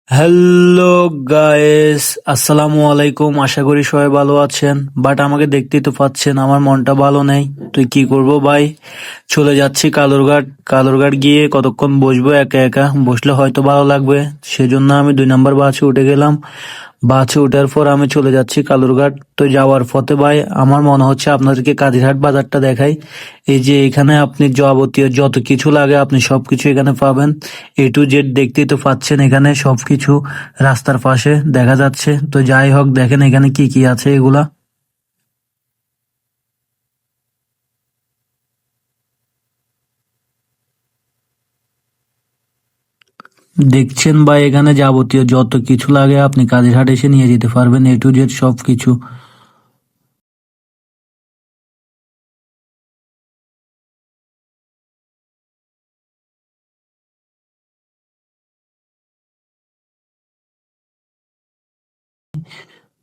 Hello guys, আসসালামু আলাইকুম। আশা করি সবাই ভালো আছেন, বাট আমাকে দেখতেই তো পাচ্ছেন আমার মনটা ভালো নেই। তুই কি করব ভাই, চলে যাচ্ছি কালুরঘাট। কালুরঘাট গিয়ে কতক্ষণ বসবো একা একা, বসলে হয়তো ভালো লাগবে। সেজন্য আমি 2 নম্বর বাসে উঠে গেলাম। বাসে ওঠার পর আমি চলে যাচ্ছি কালুরঘাট। তো যাওয়ার পথে ভাই আমার মনে হচ্ছে আপনাদেরকে কাদিরহাট বাজারটা দেখাই। এই যে এখানে আপনি যাবতীয় যত কিছু লাগে আপনি সবকিছু এখানে পাবেন। A to Z দেখতেই তো পাচ্ছেন, এখানে সবকিছু রাস্তার পাশে দেখা যাচ্ছে। তো যাই হোক, দেখেন এখানে কি কি আছে এগুলা দেখছেন ভাই। এখানে যাবতীয় যত কিছু লাগে আপনি কাদিরহাট এসে নিয়ে যেতে পারবেন, A to Z সবকিছু।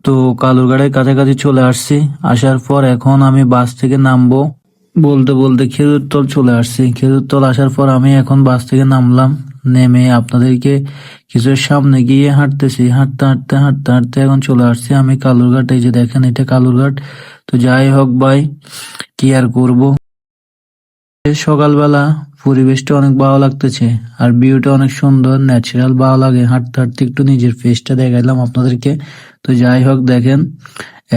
তো কালুরঘাটের কাছাকাছি চলে আসছি। আসার পর এখন আমি বাস থেকে নামবো। বলতে বলতে খেজুরতল চলে আসছি। খেজুরতল আসার পর আমি এখন বাস থেকে নামলাম। নেমে আপনাদেরকে কিছু সামনে গিয়ে হাঁটতেছি। হাঁটতে হাঁটতে হাঁটতে হাঁটতে এখন চলে আসছি আমি কালুরঘাট। এই যে দেখেন, এটা কালুরঘাট। তো যাই হোক ভাই, কি আর করবো। সকালবেলা পরিবেশটা অনেক ভালো লাগতেছে, আর ভিউটা অনেক সুন্দর, ন্যাচারাল ভালো লাগে। হাঁটতে হাঁটতে একটু নিজের ফেসটা দেখাইলাম আপনাদেরকে। তো যাই হোক দেখেন,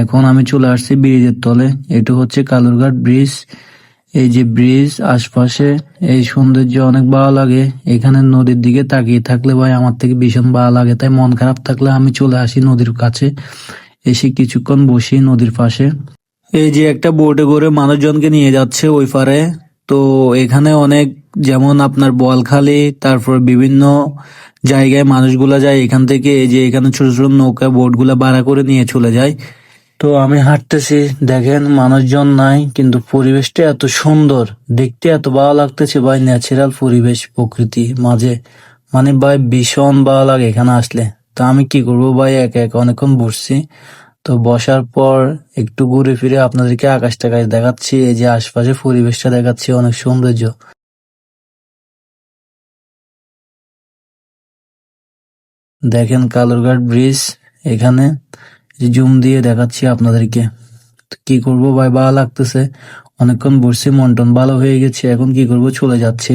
এখন আমি চলে আসছি ব্রিজের তলে। এটা হচ্ছে কালুরঘাট ব্রিজ। এই যে ব্রিজ, আশপাশে এই সৌন্দর্য অনেক ভালো লাগে। এখানে নদীর দিকে তাকিয়ে থাকলে ভাই আমার থেকে ভীষণ ভালো লাগে। তাই মন খারাপ থাকলে আমি চলে আসি নদীর কাছে, এসে কিছুক্ষণ বসি নদীর পাশে। এই যে একটা বোটে করে মানুষজনকে নিয়ে যাচ্ছে ওই পারে। তো এখানে অনেক, যেমন আপনার বোয়ালখালী, তারপর বিভিন্ন জায়গায় মানুষগুলা যায় এখান থেকে। এই যে এখানে ছোট ছোট নৌকা বোট গুলা ভাড়া করে নিয়ে চলে যায়। তো আমি হাঁটতেছি, দেখেন মানুষজন নাই, কিন্তু পরিবেশটা এত সুন্দর, দেখতে এত ভালো লাগতেছে ভাই। ন্যাচারাল পরিবেশ, প্রকৃতি মাঝে, মানে ভাই ভীষণ ভালো লাগে এখানে আসলে। তো আমি কি করবো ভাই, একা একা অনেকক্ষণ বসছি। তো বসার পর একটু ঘুরে ফিরে আপনাদেরকে আকাশ টাকাশ দেখাচ্ছি। এই যে আশপাশে পরিবেশটা দেখাচ্ছি, অনেক সৌন্দর্য। দেখেন কালুরঘাট ব্রিজ এখানে, জুম দিয়ে দেখাচ্ছি আপনাদেরকে। তো কি করব ভাই, ভালো লাগতেছে। অনেকক্ষণ বসছি, মন টন ভালো হয়ে গেছে। এখন কি করব, চলে যাচ্ছি।